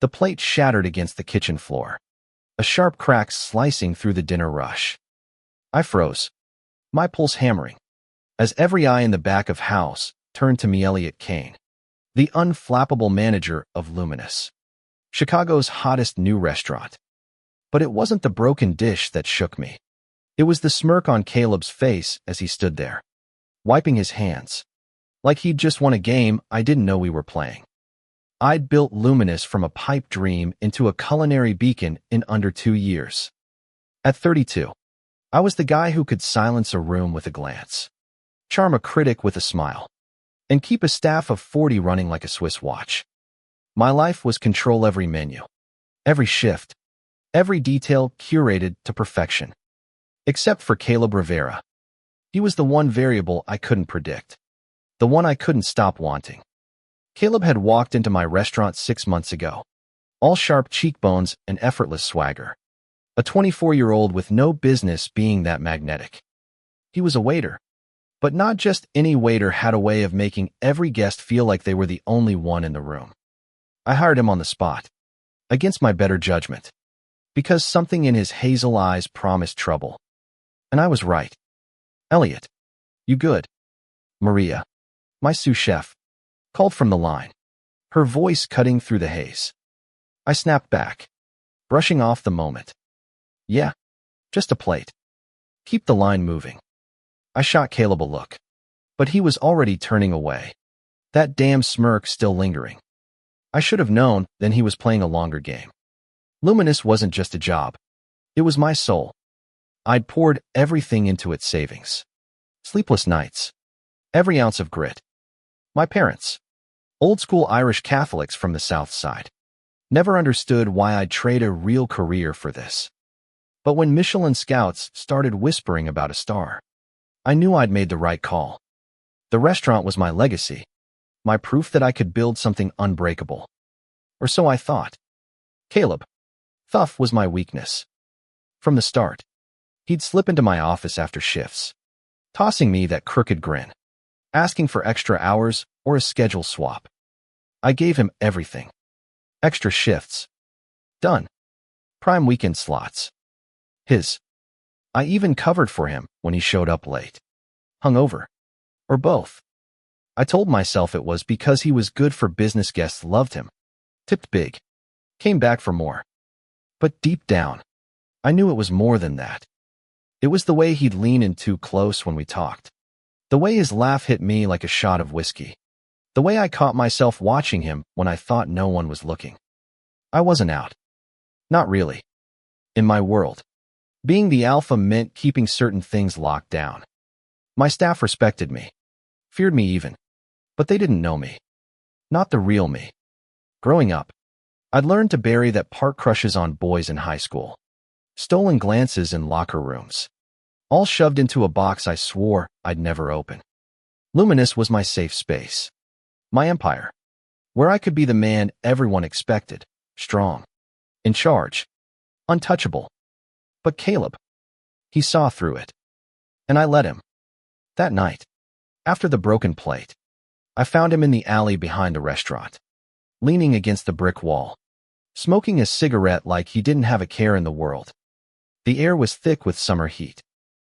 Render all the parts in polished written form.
The plate shattered against the kitchen floor, a sharp crack slicing through the dinner rush. I froze, my pulse hammering, as every eye in the back of house turned to me. Elliot Kane, the unflappable manager of Luminous, Chicago's hottest new restaurant. But it wasn't the broken dish that shook me. It was the smirk on Caleb's face as he stood there, wiping his hands, like he'd just won a game I didn't know we were playing. I'd built Luminous from a pipe dream into a culinary beacon in under 2 years. At 32, I was the guy who could silence a room with a glance, charm a critic with a smile, and keep a staff of 40 running like a Swiss watch. My life was control every menu, every shift, every detail curated to perfection. Except for Caleb Rivera. He was the one variable I couldn't predict, the one I couldn't stop wanting. Caleb had walked into my restaurant 6 months ago, all sharp cheekbones and effortless swagger. A 24-year-old with no business being that magnetic. He was a waiter, but not just any waiter. Had a way of making every guest feel like they were the only one in the room. I hired him on the spot, against my better judgment, because something in his hazel eyes promised trouble. And I was right. Elliot, you good? Maria, my sous chef, called from the line, her voice cutting through the haze. I snapped back, brushing off the moment. Yeah, just a plate. Keep the line moving. I shot Caleb a look, but he was already turning away, that damn smirk still lingering. I should have known then he was playing a longer game. Luminous wasn't just a job. It was my soul. I'd poured everything into its savings. Sleepless nights. Every ounce of grit. My parents, old-school Irish Catholics from the South Side, never understood why I'd trade a real career for this. But when Michelin scouts started whispering about a star, I knew I'd made the right call. The restaurant was my legacy, my proof that I could build something unbreakable. Or so I thought. Caleb, Thuff, was my weakness. From the start, he'd slip into my office after shifts, tossing me that crooked grin, asking for extra hours or a schedule swap. I gave him everything. Extra shifts. Done. Prime weekend slots. His. I even covered for him when he showed up late. Hungover. Or both. I told myself it was because he was good for business. Guests loved him. Tipped big. Came back for more. But deep down, I knew it was more than that. It was the way he'd lean in too close when we talked. The way his laugh hit me like a shot of whiskey. The way I caught myself watching him when I thought no one was looking. I wasn't out. Not really. In my world, being the alpha meant keeping certain things locked down. My staff respected me. Feared me even. But they didn't know me. Not the real me. Growing up, I'd learned to bury that part crushes on boys in high school. Stolen glances in locker rooms. All shoved into a box I swore I'd never open. Luminous was my safe space. My empire. Where I could be the man everyone expected. Strong. In charge. Untouchable. But Caleb. He saw through it. And I let him. That night, after the broken plate, I found him in the alley behind the restaurant, leaning against the brick wall, smoking a cigarette like he didn't have a care in the world. The air was thick with summer heat,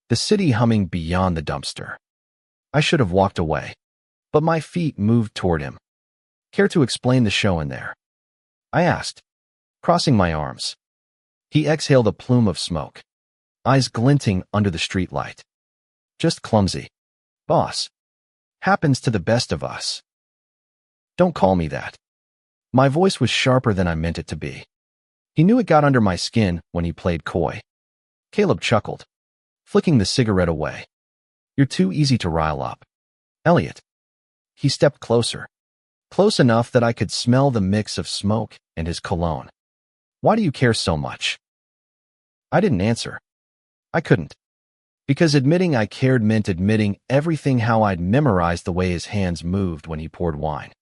the city humming beyond the dumpster. I should have walked away, but my feet moved toward him. Care to explain the show in there? I asked, crossing my arms. He exhaled a plume of smoke, eyes glinting under the streetlight. Just clumsy. Boss. Happens to the best of us. Don't call me that. My voice was sharper than I meant it to be. He knew it got under my skin when he played coy. Caleb chuckled, flicking the cigarette away. You're too easy to rile up. Elliot. He stepped closer. Close enough that I could smell the mix of smoke and his cologne. Why do you care so much? I didn't answer. I couldn't. Because admitting I cared meant admitting everything: how I'd memorized the way his hands moved when he poured wine.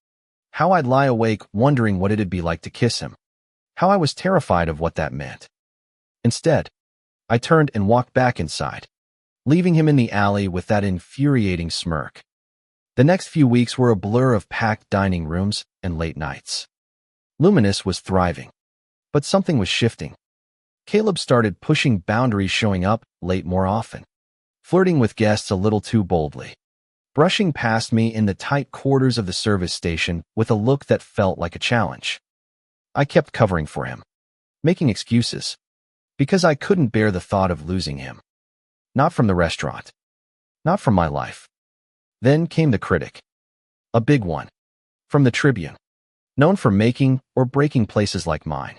How I'd lie awake wondering what it'd be like to kiss him. How I was terrified of what that meant. Instead, I turned and walked back inside, leaving him in the alley with that infuriating smirk. The next few weeks were a blur of packed dining rooms and late nights. Luminous was thriving, but something was shifting. Caleb started pushing boundaries, showing up late more often, flirting with guests a little too boldly, brushing past me in the tight quarters of the service station with a look that felt like a challenge. I kept covering for him, making excuses, because I couldn't bear the thought of losing him. Not from the restaurant. Not from my life. Then came the critic. A big one. From the Tribune. Known for making or breaking places like mine.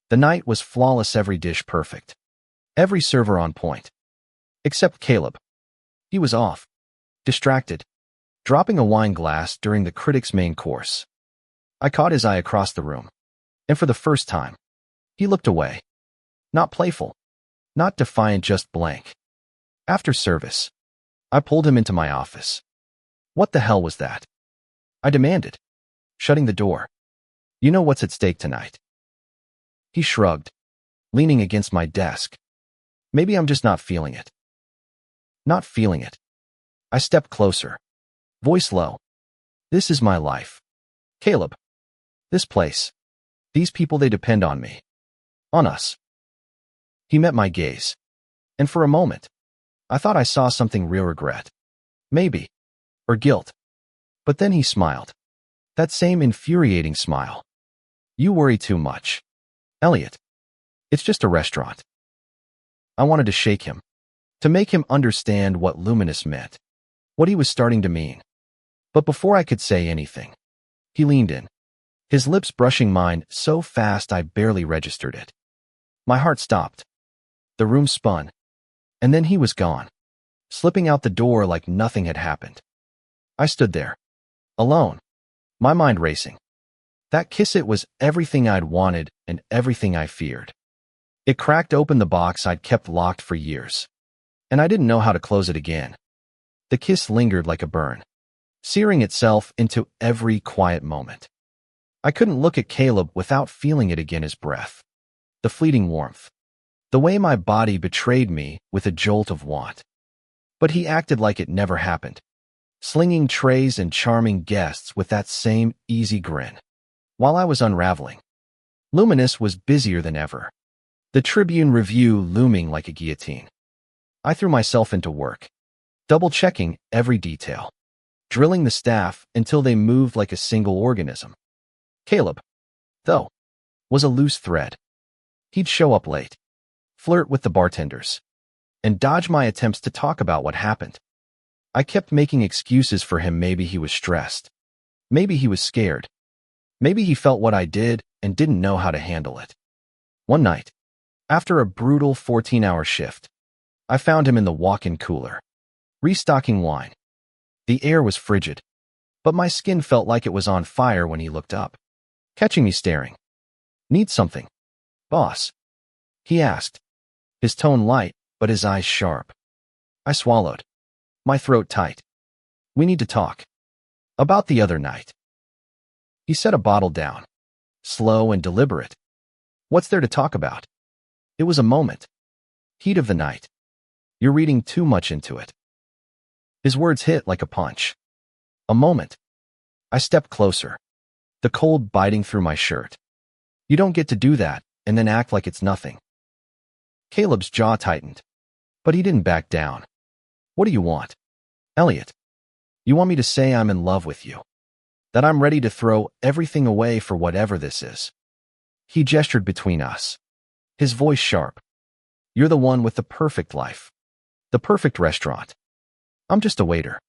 The night was flawless, every dish perfect. Every server on point. Except Caleb. He was off. Distracted. Dropping a wine glass during the critic's main course. I caught his eye across the room. And for the first time, he looked away. Not playful. Not defiant, just blank. After service, I pulled him into my office. What the hell was that? I demanded, shutting the door. You know what's at stake tonight. He shrugged, leaning against my desk. Maybe I'm just not feeling it. Not feeling it. I stepped closer, voice low. This is my life. Caleb. This place. These people, they depend on me. On us. He met my gaze. And for a moment, I thought I saw something real: regret. Maybe. Or guilt. But then he smiled. That same infuriating smile. You worry too much. Elliot. It's just a restaurant. I wanted to shake him. To make him understand what luminous meant. What he was starting to mean. But before I could say anything, he leaned in. His lips brushing mine so fast I barely registered it. My heart stopped. The room spun. And then he was gone, slipping out the door like nothing had happened. I stood there, alone, my mind racing. That kiss, it was everything I'd wanted and everything I feared. It cracked open the box I'd kept locked for years, and I didn't know how to close it again. The kiss lingered like a burn, searing itself into every quiet moment. I couldn't look at Caleb without feeling it again, his breath, the fleeting warmth, the way my body betrayed me with a jolt of want. But he acted like it never happened, slinging trays and charming guests with that same easy grin. While I was unraveling, Luminous was busier than ever, the Tribune review looming like a guillotine. I threw myself into work, double-checking every detail, drilling the staff until they moved like a single organism. Caleb, though, was a loose thread. He'd show up late, flirt with the bartenders, and dodge my attempts to talk about what happened. I kept making excuses for him. Maybe he was stressed. Maybe he was scared. Maybe he felt what I did and didn't know how to handle it. One night, after a brutal 14-hour shift, I found him in the walk-in cooler, restocking wine. The air was frigid, but my skin felt like it was on fire when he looked up, catching me staring. Need something, boss? He asked, his tone light, but his eyes sharp. I swallowed, my throat tight. We need to talk. About the other night. He set a bottle down, slow and deliberate. What's there to talk about? It was a moment. Heat of the night. You're reading too much into it. His words hit like a punch. A moment. I stepped closer, the cold biting through my shirt. You don't get to do that and then act like it's nothing. Caleb's jaw tightened, but he didn't back down. What do you want? Elliot, you want me to say I'm in love with you? That I'm ready to throw everything away for whatever this is? He gestured between us, his voice sharp. You're the one with the perfect life, the perfect restaurant. I'm just a waiter.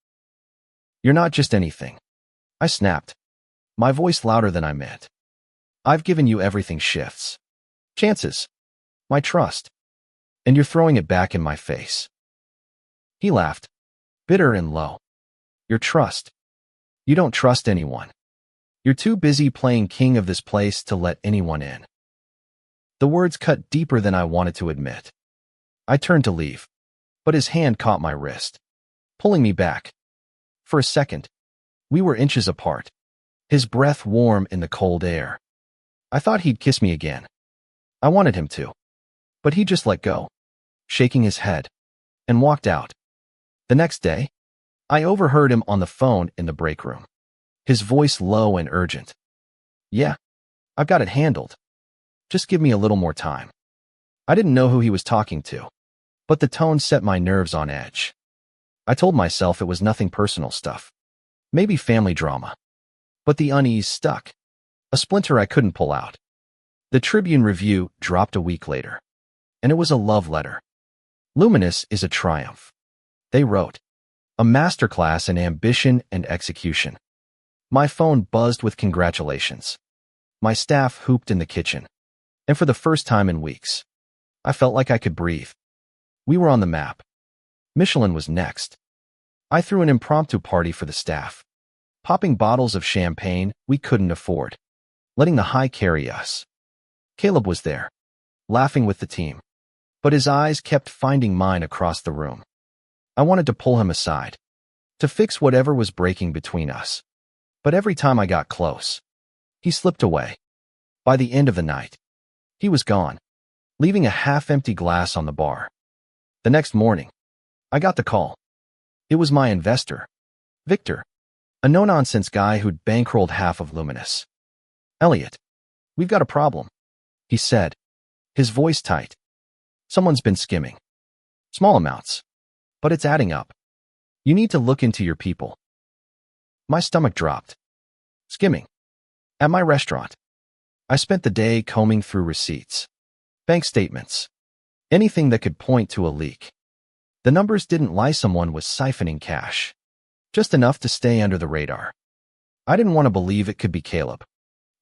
You're not just anything. I snapped, my voice louder than I meant. I've given you everything: shifts, chances, my trust, and you're throwing it back in my face. He laughed, bitter and low. Your trust. You don't trust anyone. You're too busy playing king of this place to let anyone in. The words cut deeper than I wanted to admit. I turned to leave, but his hand caught my wrist, pulling me back. For a second, we were inches apart, his breath warm in the cold air. I thought he'd kiss me again. I wanted him to, but he just let go, shaking his head, and walked out. The next day, I overheard him on the phone in the break room, his voice low and urgent. Yeah, I've got it handled. Just give me a little more time. I didn't know who he was talking to, but the tone set my nerves on edge. I told myself it was nothing personal stuff. Maybe family drama. But the unease stuck. A splinter I couldn't pull out. The Tribune Review dropped a week later, and it was a love letter. Luminous is a triumph. They wrote, a masterclass in ambition and execution. My phone buzzed with congratulations. My staff hooped in the kitchen, and for the first time in weeks, I felt like I could breathe. We were on the map. Michelin was next. I threw an impromptu party for the staff, popping bottles of champagne we couldn't afford, letting the high carry us. Caleb was there, laughing with the team, but his eyes kept finding mine across the room. I wanted to pull him aside, to fix whatever was breaking between us. But every time I got close, he slipped away. By the end of the night, he was gone, leaving a half-empty glass on the bar. The next morning, I got the call. It was my investor, Victor, a no-nonsense guy who'd bankrolled half of Luminous. Elliot, we've got a problem, he said, his voice tight. Someone's been skimming. Small amounts, but it's adding up. You need to look into your people. My stomach dropped. Skimming. At my restaurant. I spent the day combing through receipts, bank statements, anything that could point to a leak. The numbers didn't lie. Someone was siphoning cash, just enough to stay under the radar. I didn't want to believe it could be Caleb,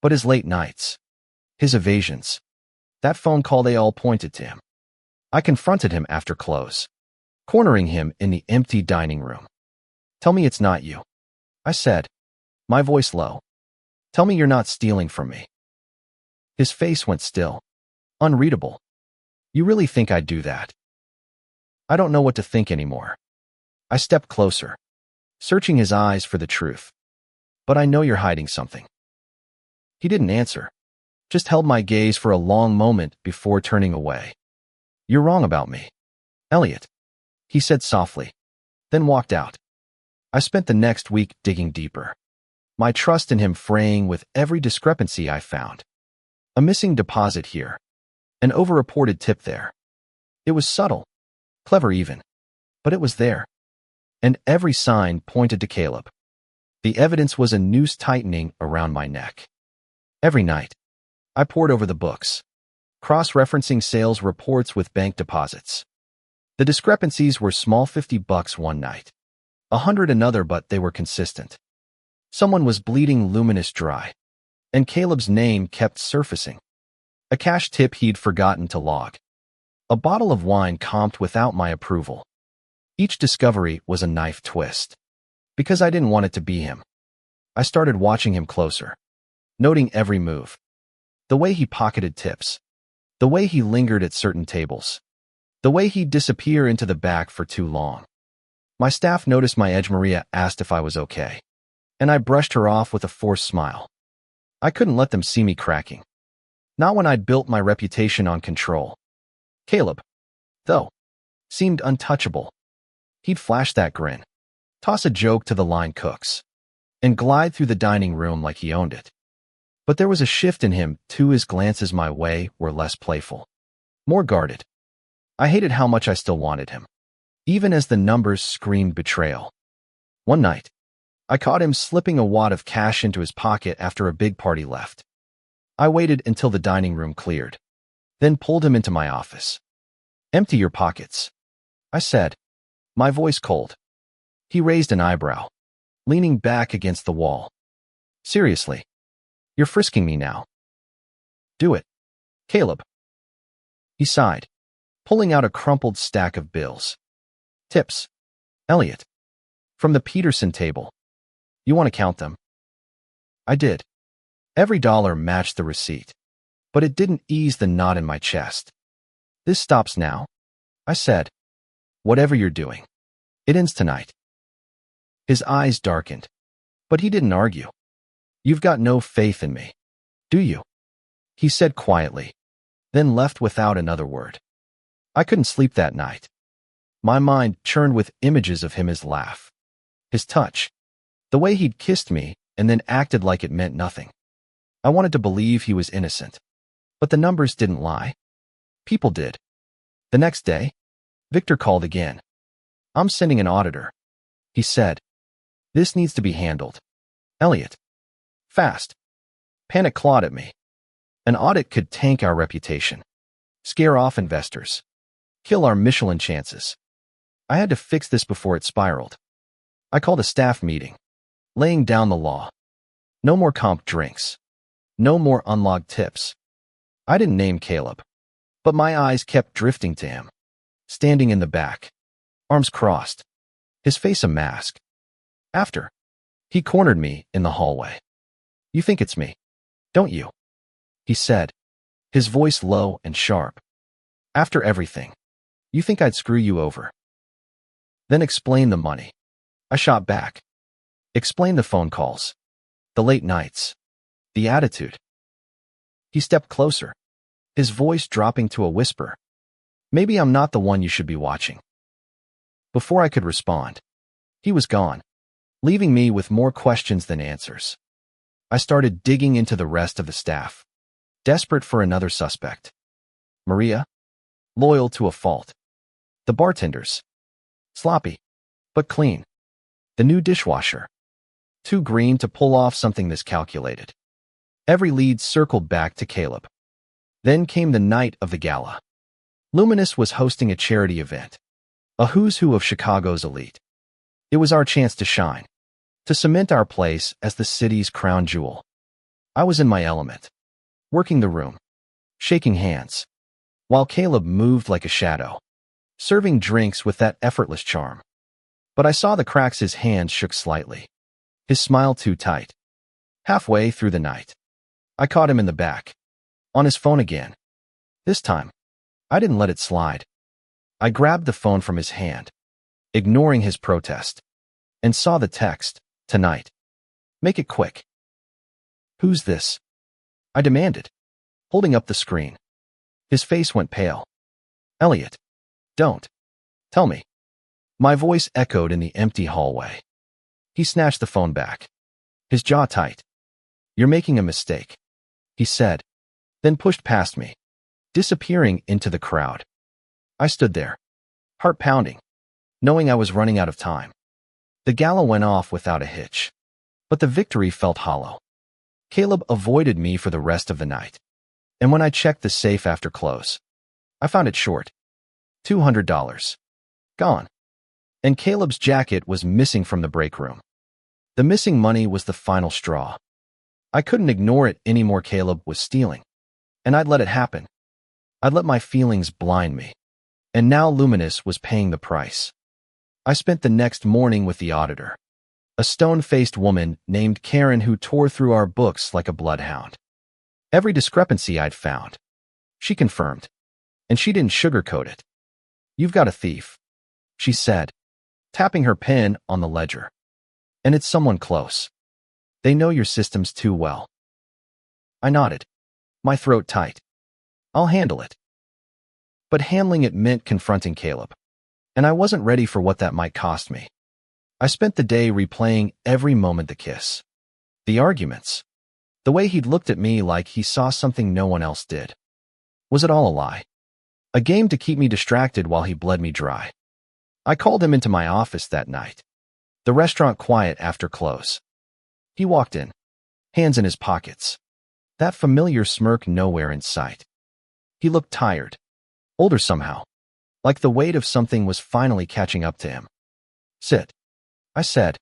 but his late nights, his evasions, that phone call, they all pointed to him. I confronted him after close, cornering him in the empty dining room. Tell me it's not you, I said, my voice low. Tell me you're not stealing from me. His face went still, unreadable. You really think I'd do that? I don't know what to think anymore. I stepped closer, searching his eyes for the truth. But I know you're hiding something. He didn't answer, just held my gaze for a long moment before turning away. You're wrong about me, Elliot, he said softly, then walked out. I spent the next week digging deeper, my trust in him fraying with every discrepancy I found. A missing deposit here, an overreported tip there. It was subtle, clever even, but it was there. And every sign pointed to Caleb. The evidence was a noose tightening around my neck. Every night, I pored over the books, cross-referencing sales reports with bank deposits. The discrepancies were small, $50 one night, $100 another, but they were consistent. Someone was bleeding Luminous dry, and Caleb's name kept surfacing. A cash tip he'd forgotten to log. A bottle of wine comped without my approval. Each discovery was a knife twist. Because I didn't want it to be him, I started watching him closer, noting every move. The way he pocketed tips, the way he lingered at certain tables, the way he'd disappear into the back for too long. My staff noticed my edge. Maria asked if I was okay, and I brushed her off with a forced smile. I couldn't let them see me cracking. Not when I'd built my reputation on control. Caleb, though, seemed untouchable. He'd flash that grin, toss a joke to the line cooks, and glide through the dining room like he owned it. But there was a shift in him, too. His glances my way were less playful, more guarded. I hated how much I still wanted him, even as the numbers screamed betrayal. One night, I caught him slipping a wad of cash into his pocket after a big party left. I waited until the dining room cleared, then pulled him into my office. Empty your pockets, I said, my voice cold. He raised an eyebrow, leaning back against the wall. Seriously, you're frisking me now. Do it, Caleb. He sighed, pulling out a crumpled stack of bills. Tips, Elliot. From the Peterson table. You want to count them? I did. Every dollar matched the receipt, but it didn't ease the knot in my chest. This stops now, I said. Whatever you're doing, it ends tonight. His eyes darkened, but he didn't argue. You've got no faith in me, do you? He said quietly, then left without another word. I couldn't sleep that night. My mind churned with images of him, his laugh, his touch, the way he'd kissed me and then acted like it meant nothing. I wanted to believe he was innocent. But the numbers didn't lie. People did. The next day, Victor called again. I'm sending an auditor, he said. This needs to be handled. Elliot. Fast. Panic clawed at me. An audit could tank our reputation, scare off investors, kill our Michelin chances. I had to fix this before it spiraled. I called a staff meeting, laying down the law. No more comp drinks. No more unlogged tips. I didn't name Caleb, but my eyes kept drifting to him, standing in the back, arms crossed, his face a mask. After, he cornered me in the hallway. You think it's me, don't you? He said, his voice low and sharp. After everything, you think I'd screw you over? Then explain the money. I shot back. Explain the phone calls, the late nights, the attitude. He stepped closer, his voice dropping to a whisper. Maybe I'm not the one you should be watching. Before I could respond, he was gone, leaving me with more questions than answers. I started digging into the rest of the staff, desperate for another suspect. Maria, loyal to a fault. The bartenders, sloppy, but clean. The new dishwasher, too green to pull off something this calculated. Every lead circled back to Caleb. Then came the night of the gala. Luminous was hosting a charity event, a who's who of Chicago's elite. It was our chance to shine, to cement our place as the city's crown jewel. I was in my element, working the room, shaking hands, while Caleb moved like a shadow, serving drinks with that effortless charm. But I saw the cracks. His hands shook slightly, his smile too tight. Halfway through the night, I caught him in the back, on his phone again. This time, I didn't let it slide. I grabbed the phone from his hand, ignoring his protest, and saw the text, tonight. Make it quick. Who's this? I demanded, holding up the screen. His face went pale. Elliot, don't. Tell me. My voice echoed in the empty hallway. He snatched the phone back, his jaw tight. You're making a mistake, he said, then pushed past me, disappearing into the crowd. I stood there, heart pounding, knowing I was running out of time. The gala went off without a hitch, but the victory felt hollow. Caleb avoided me for the rest of the night, and when I checked the safe after close, I found it short. $200. Gone. And Caleb's jacket was missing from the break room. The missing money was the final straw. I couldn't ignore it anymore. Caleb was stealing, and I'd let it happen. I'd let my feelings blind me, and now Luminous was paying the price. I spent the next morning with the auditor, a stone-faced woman named Karen who tore through our books like a bloodhound. Every discrepancy I'd found, she confirmed, and she didn't sugarcoat it. You've got a thief, she said, tapping her pen on the ledger. And it's someone close. They know your systems too well. I nodded, my throat tight. I'll handle it. But handling it meant confronting Caleb, and I wasn't ready for what that might cost me. I spent the day replaying every moment: the kiss, the arguments, the way he'd looked at me like he saw something no one else did. Was it all a lie? A game to keep me distracted while he bled me dry? I called him into my office that night, the restaurant quiet after close. He walked in, hands in his pockets, that familiar smirk nowhere in sight. He looked tired, older somehow, like the weight of something was finally catching up to him. Sit, I said,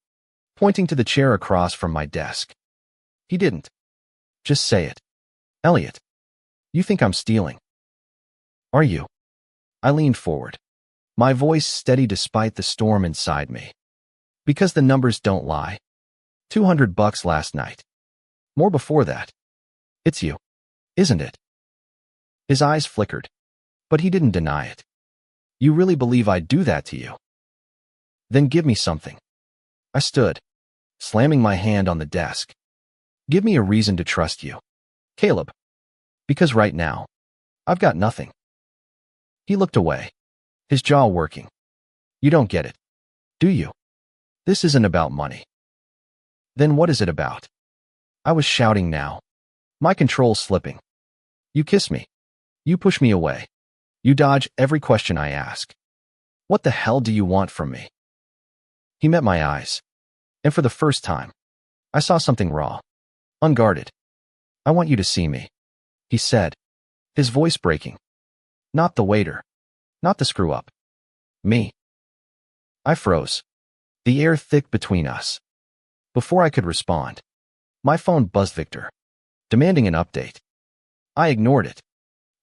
pointing to the chair across from my desk. He didn't. Just say it. Elliot, you think I'm stealing? Are you? I leaned forward, my voice steady despite the storm inside me. Because the numbers don't lie. $200 last night. More before that. It's you, isn't it? His eyes flickered, but he didn't deny it. You really believe I'd do that to you? Then give me something. I stood, slamming my hand on the desk. Give me a reason to trust you, Caleb. Because right now, I've got nothing. He looked away, his jaw working. You don't get it, do you? This isn't about money. Then what is it about? I was shouting now, My control's slipping. You kiss me. You push me away. You dodge every question I ask. What the hell do you want from me? He met my eyes. And for the first time, I saw something raw, unguarded. I want you to see me, he said, his voice breaking. Not the waiter. Not the screw-up. Me. I froze, the air thick between us. Before I could respond, my phone buzzed Victor, demanding an update. I ignored it,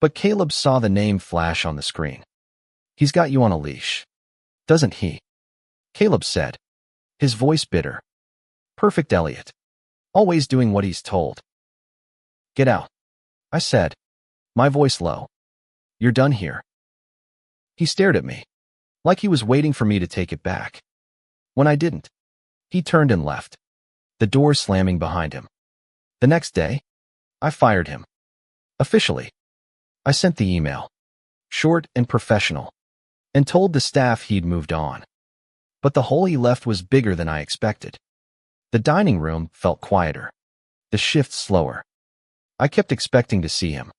but Caleb saw the name flash on the screen. He's got you on a leash, doesn't he? Caleb said, his voice bitter. Perfect Elliot. Always doing what he's told. Get out, I said, my voice low. You're done here. He stared at me, like he was waiting for me to take it back. When I didn't, he turned and left, the door slamming behind him. The next day, I fired him. Officially. I sent the email, short and professional, and told the staff he'd moved on. But the hole he left was bigger than I expected. The dining room felt quieter, the shift slower. I kept expecting to see him,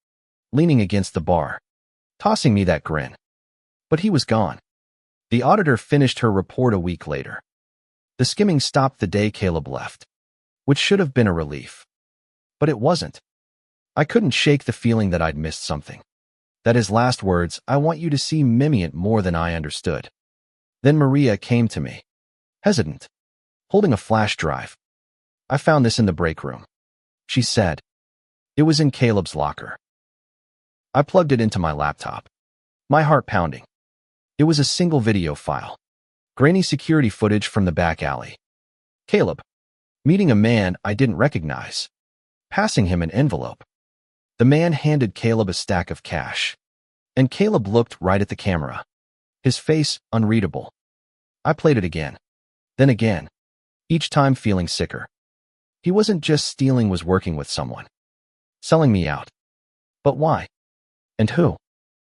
leaning against the bar, tossing me that grin. But he was gone. The auditor finished her report a week later. The skimming stopped the day Caleb left, which should have been a relief. But it wasn't. I couldn't shake the feeling that I'd missed something. That his last words, I want you to see Mimiant more than I understood. Then Maria came to me, hesitant, holding a flash drive. I found this in the break room, she said. It was in Caleb's locker. I plugged it into my laptop, my heart pounding. It was a single video file, grainy security footage from the back alley. Caleb, meeting a man I didn't recognize, passing him an envelope. The man handed Caleb a stack of cash, and Caleb looked right at the camera, his face unreadable. I played it again, then again, each time feeling sicker. He wasn't just stealing, was working with someone, selling me out. But why? And who?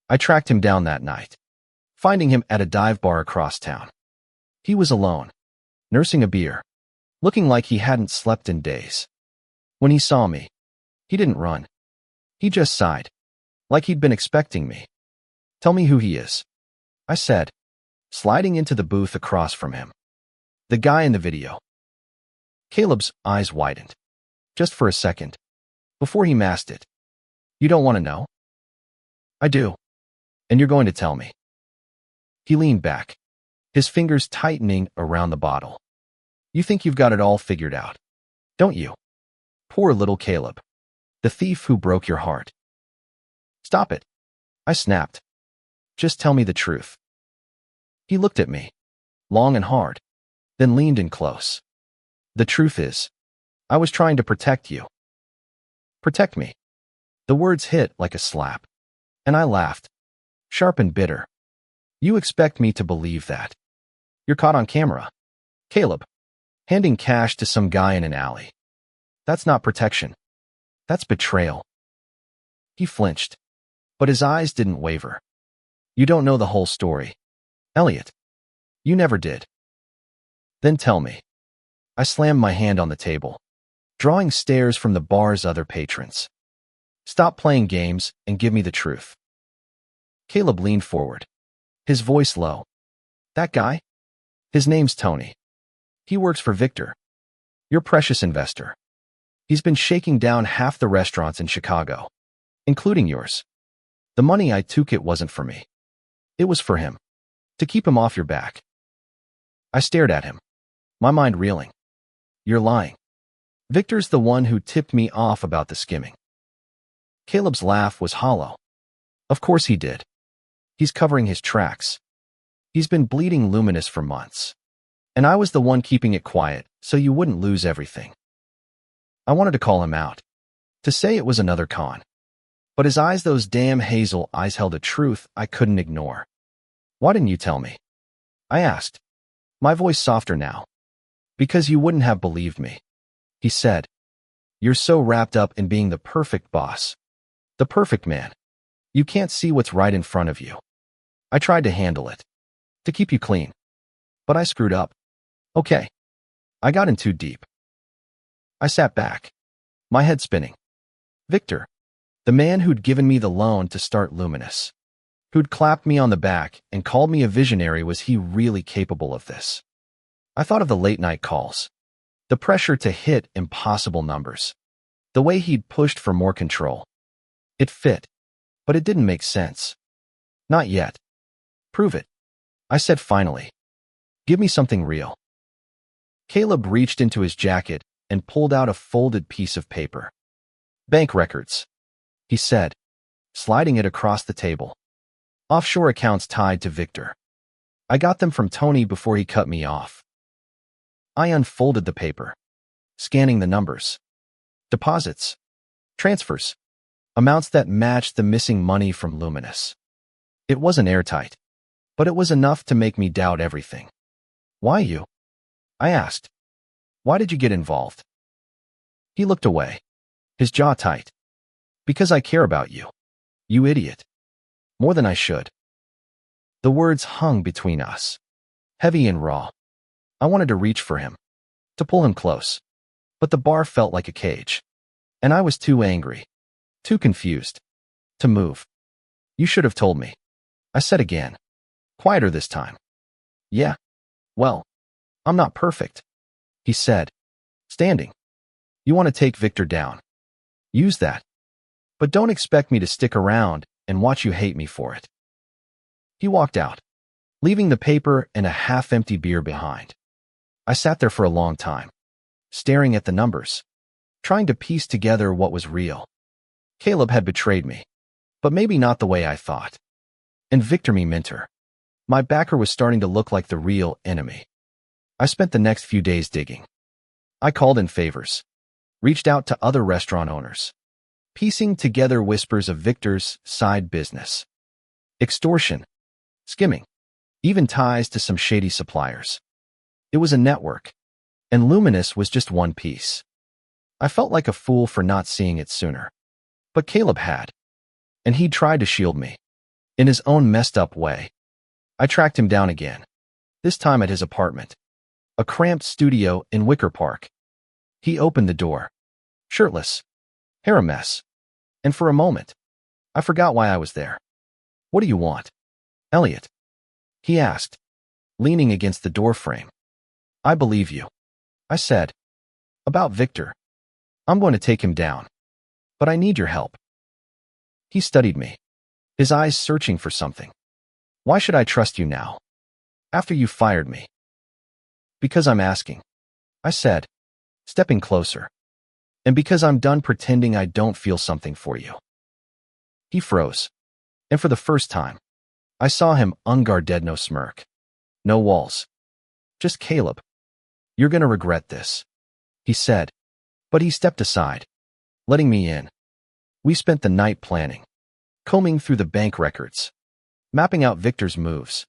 I tracked him down that night, finding him at a dive bar across town. He was alone, nursing a beer, looking like he hadn't slept in days. When he saw me, he didn't run. He just sighed, like he'd been expecting me. Tell me who he is, I said, sliding into the booth across from him. The guy in the video. Caleb's eyes widened, just for a second, before he masked it. You don't want to know? I do. And you're going to tell me. He leaned back, his fingers tightening around the bottle. You think you've got it all figured out, don't you? Poor little Caleb, the thief who broke your heart. Stop it, I snapped. Just tell me the truth. He looked at me, long and hard, then leaned in close. The truth is, I was trying to protect you. Protect me. The words hit like a slap, and I laughed, sharp and bitter. You expect me to believe that? You're caught on camera, Caleb, handing cash to some guy in an alley. That's not protection. That's betrayal. He flinched, but his eyes didn't waver. You don't know the whole story, Elliot. You never did. Then tell me. I slammed my hand on the table, drawing stares from the bar's other patrons. Stop playing games and give me the truth. Caleb leaned forward, his voice low. That guy? His name's Tony. He works for Victor, your precious investor. He's been shaking down half the restaurants in Chicago, including yours. The money I took, it wasn't for me. It was for him, to keep him off your back. I stared at him, my mind reeling. You're lying. Victor's the one who tipped me off about the skimming. Caleb's laugh was hollow. Of course he did. He's covering his tracks. He's been bleeding luminous for months. And I was the one keeping it quiet so you wouldn't lose everything. I wanted to call him out, to say it was another con. But his eyes, those damn hazel eyes, held a truth I couldn't ignore. Why didn't you tell me? I asked, my voice softer now. Because you wouldn't have believed me, he said. You're so wrapped up in being the perfect boss, the perfect man. You can't see what's right in front of you. I tried to handle it, to keep you clean. But I screwed up. Okay. I got in too deep. I sat back, my head spinning. Victor, the man who'd given me the loan to start Luminous, who'd clapped me on the back and called me a visionary, was he really capable of this? I thought of the late-night calls, the pressure to hit impossible numbers, the way he'd pushed for more control. It fit, but it didn't make sense. Not yet. Prove it, I said finally. Give me something real. Caleb reached into his jacket and pulled out a folded piece of paper. Bank records, he said, sliding it across the table. Offshore accounts tied to Victor. I got them from Tony before he cut me off. I unfolded the paper, scanning the numbers. Deposits, transfers, amounts that matched the missing money from Luminous. It wasn't airtight, but it was enough to make me doubt everything. Why you? I asked. Why did you get involved? He looked away, his jaw tight. Because I care about you. You idiot. More than I should. The words hung between us, heavy and raw. I wanted to reach for him, to pull him close, but the bar felt like a cage, and I was too angry, too confused, to move. You should have told me, I said again, quieter this time. Yeah, well, I'm not perfect, he said, standing. You want to take Victor down. Use that. But don't expect me to stick around and watch you hate me for it. He walked out, leaving the paper and a half-empty beer behind. I sat there for a long time, staring at the numbers, trying to piece together what was real. Caleb had betrayed me, but maybe not the way I thought. And Victor me Minter. My backer was starting to look like the real enemy. I spent the next few days digging. I called in favors, reached out to other restaurant owners, piecing together whispers of Victor's side business. Extortion, skimming, even ties to some shady suppliers. It was a network, and Luminous was just one piece. I felt like a fool for not seeing it sooner. But Caleb had, and he tried to shield me, in his own messed-up way. I tracked him down again, this time at his apartment, a cramped studio in Wicker Park. He opened the door, shirtless, hair a mess, and for a moment, I forgot why I was there. What do you want, Elliot? He asked, leaning against the doorframe. I believe you, I said. About Victor. I'm going to take him down, but I need your help. He studied me, his eyes searching for something. Why should I trust you now, after you fired me? Because I'm asking, I said, stepping closer. And because I'm done pretending I don't feel something for you. He froze, and for the first time, I saw him unguarded, no smirk. No walls. Just Caleb. You're gonna regret this, he said, but he stepped aside, letting me in. We spent the night planning, combing through the bank records, mapping out Victor's moves.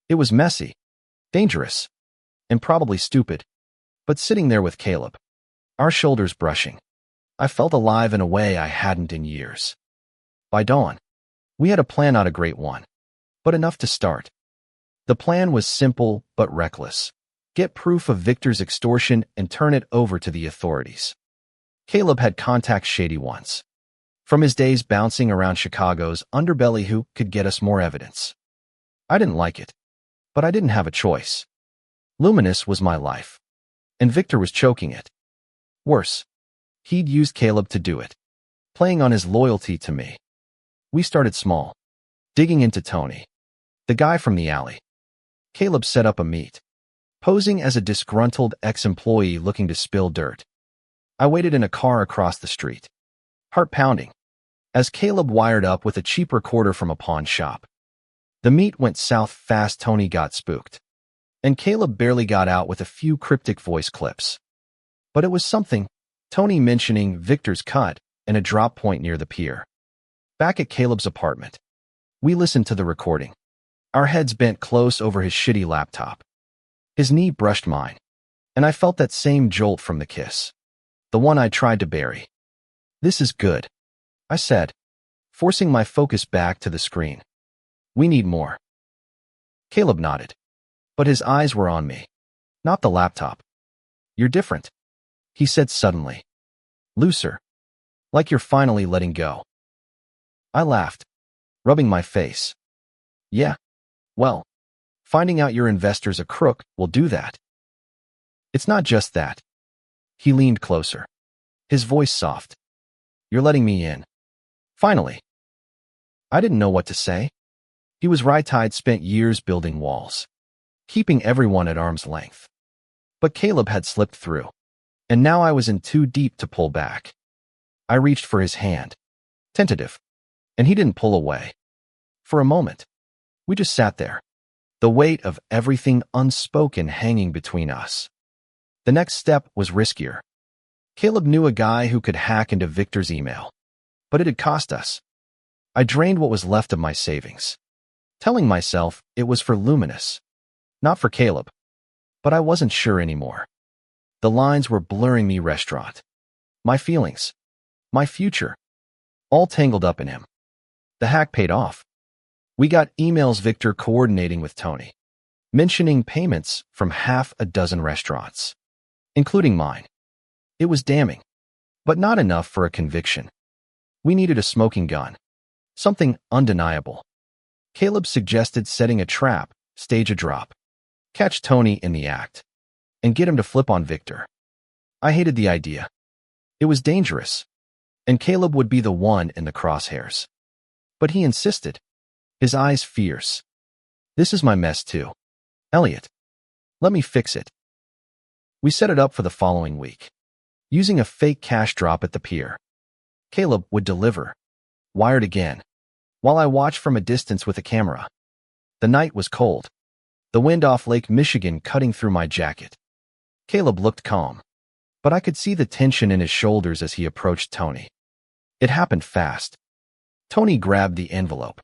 It was messy, dangerous, and probably stupid, but sitting there with Caleb, our shoulders brushing, I felt alive in a way I hadn't in years. By dawn, we had a plan, not a great one, but enough to start. The plan was simple but reckless. Get proof of Victor's extortion and turn it over to the authorities. Caleb had contacts shady ones, from his days bouncing around Chicago's underbelly, who could get us more evidence. I didn't like it, but I didn't have a choice. Luminous was my life, and Victor was choking it. Worse, he'd used Caleb to do it, playing on his loyalty to me. We started small, digging into Tony, the guy from the alley. Caleb set up a meet, posing as a disgruntled ex-employee looking to spill dirt. I waited in a car across the street, heart pounding, as Caleb wired up with a cheap recorder from a pawn shop. The meet went south fast. Tony got spooked, and Caleb barely got out with a few cryptic voice clips. But it was something, Tony mentioning Victor's cut and a drop point near the pier. Back at Caleb's apartment, we listened to the recording, our heads bent close over his shitty laptop. His knee brushed mine, and I felt that same jolt from the kiss, the one I tried to bury. This is good, I said, forcing my focus back to the screen. We need more. Caleb nodded, but his eyes were on me, not the laptop. You're different, he said suddenly. Looser. Like you're finally letting go. I laughed, rubbing my face. Yeah, well, finding out your investor's a crook will do that. It's not just that. He leaned closer, his voice soft. You're letting me in. Finally. I didn't know what to say. He was right. I'd spent years building walls, keeping everyone at arm's length. But Caleb had slipped through, and now I was in too deep to pull back. I reached for his hand, tentative, and he didn't pull away. For a moment, we just sat there, the weight of everything unspoken hanging between us. The next step was riskier. Caleb knew a guy who could hack into Victor's email, but it had cost us. I drained what was left of my savings, telling myself it was for Luminous, not for Caleb. But I wasn't sure anymore. The lines were blurring me. Restaurant, my feelings, my future, all tangled up in him. The hack paid off. We got emails Victor coordinating with Tony, mentioning payments from half a dozen restaurants, including mine. It was damning, but not enough for a conviction. We needed a smoking gun, something undeniable. Caleb suggested setting a trap, stage a drop, catch Tony in the act, and get him to flip on Victor. I hated the idea. It was dangerous, and Caleb would be the one in the crosshairs. But he insisted, his eyes fierce. This is my mess too. Elliot, let me fix it. We set it up for the following week, using a fake cash drop at the pier. Caleb would deliver, wired again, while I watched from a distance with a camera. The night was cold, the wind off Lake Michigan cutting through my jacket. Caleb looked calm, but I could see the tension in his shoulders as he approached Tony. It happened fast. Tony grabbed the envelope,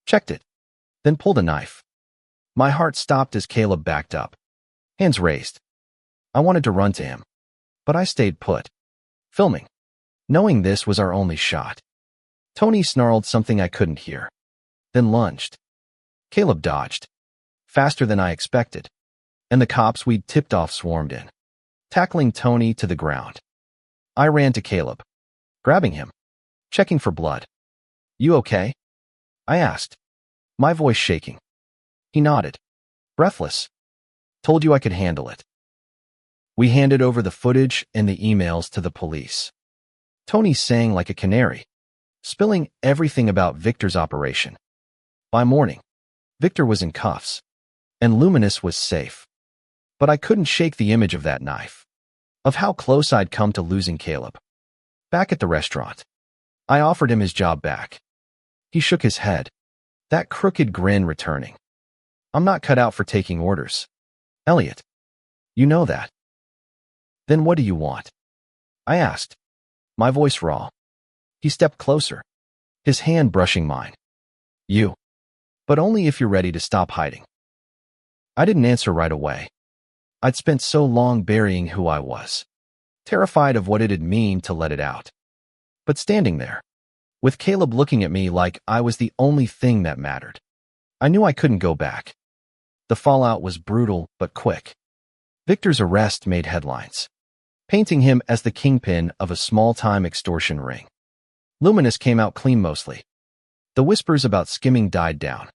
checked it, then pulled a knife. My heart stopped as Caleb backed up, hands raised. I wanted to run to him, but I stayed put, filming, knowing this was our only shot. Tony snarled something I couldn't hear, then lunged. Caleb dodged, faster than I expected, and the cops we'd tipped off swarmed in, tackling Tony to the ground. I ran to Caleb, grabbing him, checking for blood. You okay? I asked, my voice shaking. He nodded, breathless. Told you I could handle it. We handed over the footage and the emails to the police. Tony sang like a canary, spilling everything about Victor's operation. By morning, Victor was in cuffs, and Luminous was safe. But I couldn't shake the image of that knife, of how close I'd come to losing Caleb. Back at the restaurant, I offered him his job back. He shook his head, that crooked grin returning. I'm not cut out for taking orders. Elliot, you know that. Then what do you want? I asked, my voice raw. He stepped closer, his hand brushing mine. You. But only if you're ready to stop hiding. I didn't answer right away. I'd spent so long burying who I was, terrified of what it'd mean to let it out. But standing there, with Caleb looking at me like I was the only thing that mattered, I knew I couldn't go back. The fallout was brutal but quick. Victor's arrest made headlines, painting him as the kingpin of a small-time extortion ring. Luminous came out clean mostly. The whispers about skimming died down,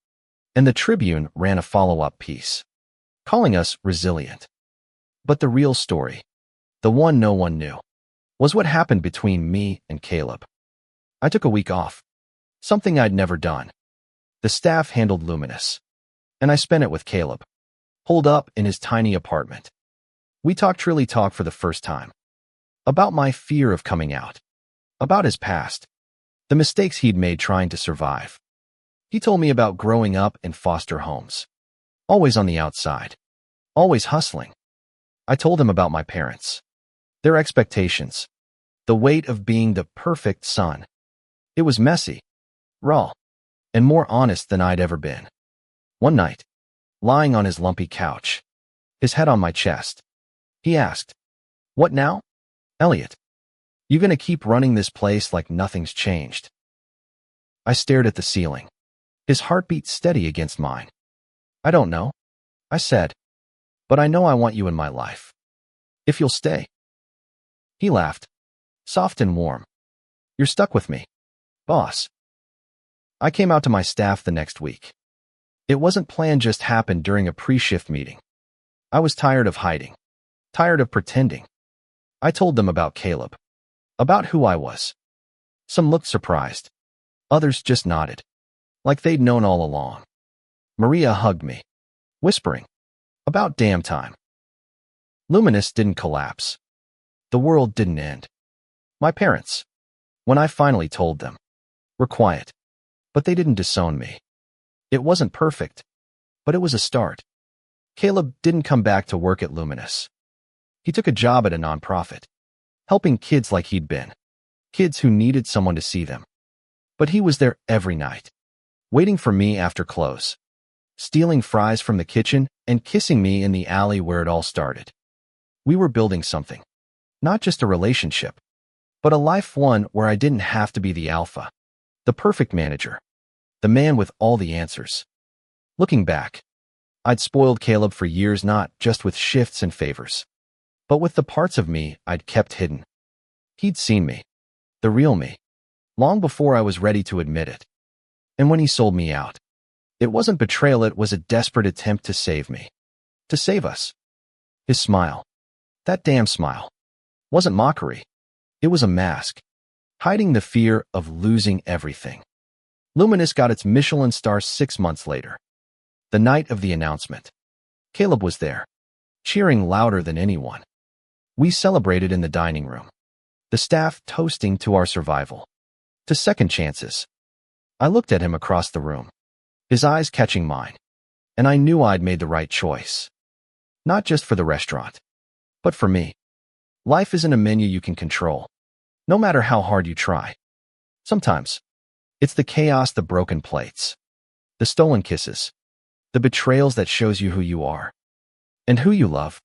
and the Tribune ran a follow-up piece, calling us resilient. But the real story, the one no one knew, was what happened between me and Caleb. I took a week off, something I'd never done. The staff handled Luminous, and I spent it with Caleb, holed up in his tiny apartment. We talked really talk for the first time. About my fear of coming out. About his past. The mistakes he'd made trying to survive. He told me about growing up in foster homes. Always on the outside. Always hustling. I told him about my parents. Their expectations. The weight of being the perfect son. It was messy, raw, and more honest than I'd ever been. One night, lying on his lumpy couch, his head on my chest, he asked, "What now, Elliot? You gonna keep running this place like nothing's changed?" I stared at the ceiling, his heartbeat steady against mine. "I don't know," I said, "but I know I want you in my life. If you'll stay." He laughed, soft and warm. You're stuck with me, boss. I came out to my staff the next week. It wasn't planned, just happened during a pre-shift meeting. I was tired of hiding, tired of pretending. I told them about Caleb, about who I was. Some looked surprised. Others just nodded, like they'd known all along. Maria hugged me, whispering, "About damn time." Luminous didn't collapse. The world didn't end. My parents, when I finally told them, were quiet, but they didn't disown me. It wasn't perfect, but it was a start. Caleb didn't come back to work at Luminous. He took a job at a nonprofit, helping kids like he'd been, kids who needed someone to see them. But he was there every night, waiting for me after close, stealing fries from the kitchen and kissing me in the alley where it all started. We were building something, not just a relationship, but a life, one where I didn't have to be the alpha, the perfect manager, the man with all the answers. Looking back, I'd spoiled Caleb for years, not just with shifts and favors, but with the parts of me I'd kept hidden. He'd seen me, the real me, long before I was ready to admit it. And when he sold me out, it wasn't betrayal, it was a desperate attempt to save me, to save us. His smile, that damn smile, wasn't mockery. It was a mask, hiding the fear of losing everything. Luminous got its Michelin star 6 months later. The night of the announcement, Caleb was there, cheering louder than anyone. We celebrated in the dining room, the staff toasting to our survival, to second chances. I looked at him across the room, his eyes catching mine, and I knew I'd made the right choice. Not just for the restaurant, but for me. Life isn't a menu you can control, no matter how hard you try. Sometimes, it's the chaos, the broken plates, the stolen kisses, the betrayals that shows you who you are and who you love.